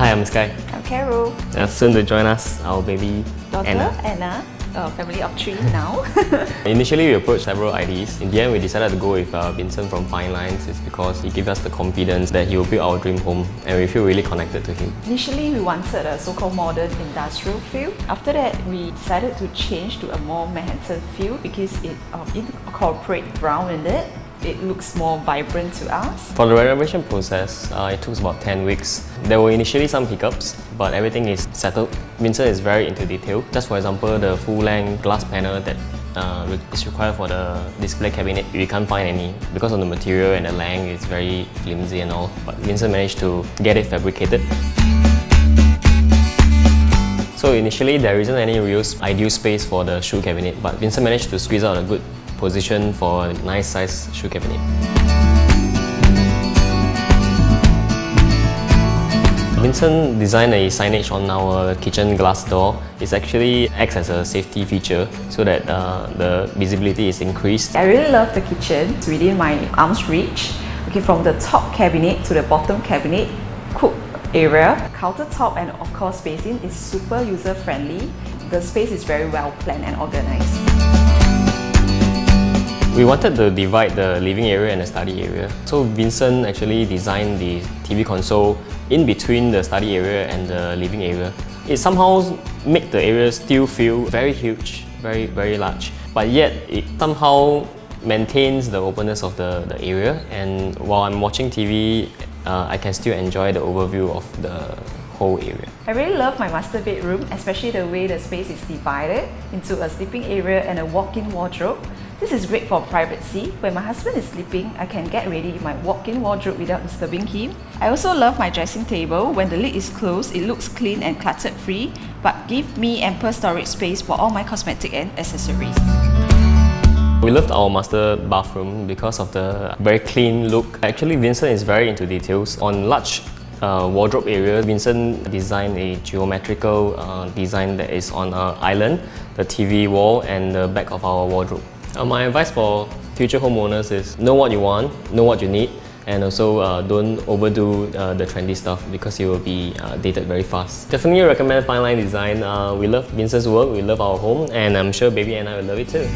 Hi, I'm Skye. I'm Carole. Soon to join us, our baby Daughter Anna. Family of 3 now. Initially, we approached several IDs. In the end, we decided to go with Vincent from Fineline. It's because he gave us the confidence that he will build our dream home, and we feel really connected to him. Initially, we wanted a so-called modern industrial feel. After that, we decided to change to a more Manhattan feel because it incorporates brown in it. It looks more vibrant to us. For the renovation process, it took about 10 weeks. There were initially some hiccups, but everything is settled. Vincent is very into detail. Just for example, the full-length glass panel that is required for the display cabinet, we can't find any because of the material and the length is very flimsy and all. But Vincent managed to get it fabricated. So initially, there isn't any real ideal space for the shoe cabinet, but Vincent managed to squeeze out a good position for a nice size shoe cabinet. Vincent designed a signage on our kitchen glass door. It actually acts as a safety feature so that the visibility is increased. I really love the kitchen. It's within my arm's reach. Okay, from the top cabinet to the bottom cabinet, cook area, countertop and of course basin is super user-friendly. The space is very well planned and organized. We wanted to divide the living area and the study area. So Vincent actually designed the TV console in between the study area and the living area. It somehow makes the area still feel very huge, very large, but yet it somehow maintains the openness of the area, and while I'm watching TV, I can still enjoy the overview of the whole area. I really love my master bedroom, especially the way the space is divided into a sleeping area and a walk-in wardrobe. This is great for privacy. When my husband is sleeping, I can get ready in my walk-in wardrobe without disturbing him. I also love my dressing table. When the lid is closed, it looks clean and clutter-free, but give me ample storage space for all my cosmetic and accessories. We loved our master bathroom because of the very clean look. Actually, Vincent is very into details. On large wardrobe area, Vincent designed a geometrical design that is on an island, the TV wall and the back of our wardrobe. My advice for future homeowners is know what you want, know what you need, and also don't overdo the trendy stuff because you will be dated very fast. Definitely recommend Fineline Design. We love Vincent's work, we love our home, and I'm sure baby and I will love it too.